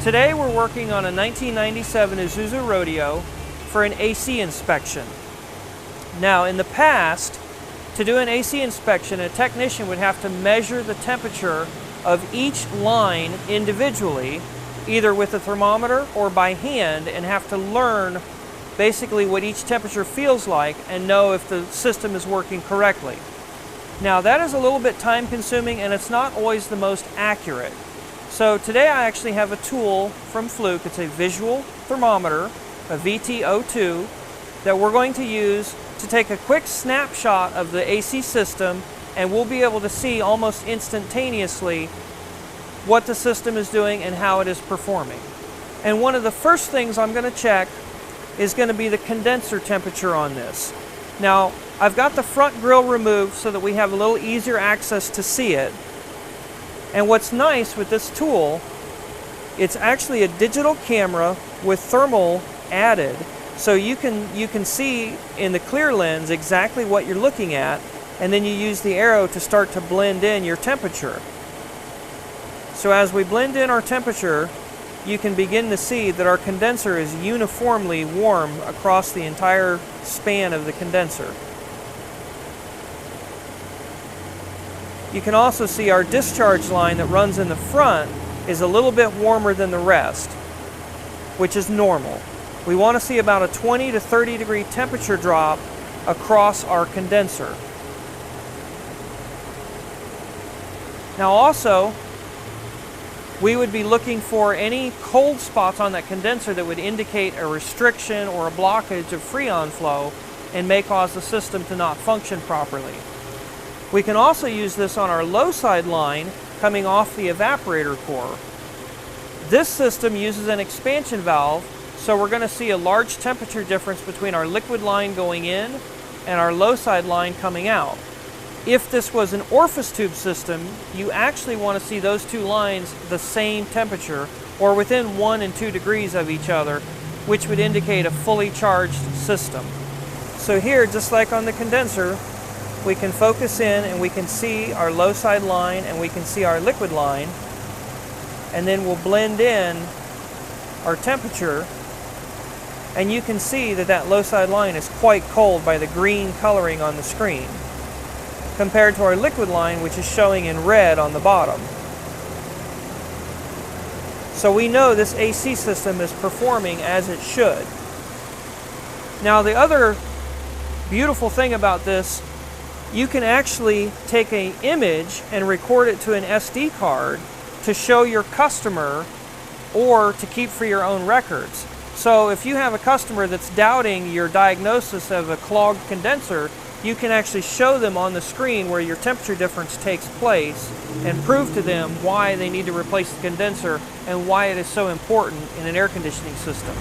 Today we're working on a 1997 Isuzu Rodeo for an AC inspection. Now in the past, to do an AC inspection, a technician would have to measure the temperature of each line individually, either with a thermometer or by hand, and have to learn basically what each temperature feels like and know if the system is working correctly. Now that is a little bit time consuming and it's not always the most accurate. So today I actually have a tool from Fluke. It's a visual thermometer, a VT02, that we're going to use to take a quick snapshot of the AC system, and we'll be able to see almost instantaneously what the system is doing and how it is performing. And one of the first things I'm going to check is going to be the condenser temperature on this. Now, I've got the front grille removed so that we have a little easier access to see it. And what's nice with this tool, it's actually a digital camera with thermal added. So you can see in the clear lens exactly what you're looking at, and then you use the arrow to start to blend in your temperature. So as we blend in our temperature, you can begin to see that our condenser is uniformly warm across the entire span of the condenser. You can also see our discharge line that runs in the front is a little bit warmer than the rest, which is normal. We want to see about a 20 to 30 degree temperature drop across our condenser. Now also, we would be looking for any cold spots on that condenser that would indicate a restriction or a blockage of freon flow and may cause the system to not function properly. We can also use this on our low side line coming off the evaporator core. This system uses an expansion valve, so we're going to see a large temperature difference between our liquid line going in and our low side line coming out. If this was an orifice tube system, you actually want to see those two lines the same temperature or within 1 and 2 degrees of each other, which would indicate a fully charged system. So here, just like on the condenser, we can focus in and we can see our low side line and we can see our liquid line, and then we'll blend in our temperature, and you can see that that low side line is quite cold by the green coloring on the screen, compared to our liquid line, which is showing in red on the bottom. So we know this AC system is performing as it should. Now the other beautiful thing about this, you can actually take an image and record it to an SD card to show your customer or to keep for your own records. So if you have a customer that's doubting your diagnosis of a clogged condenser, you can actually show them on the screen where your temperature difference takes place and prove to them why they need to replace the condenser and why it is so important in an air conditioning system.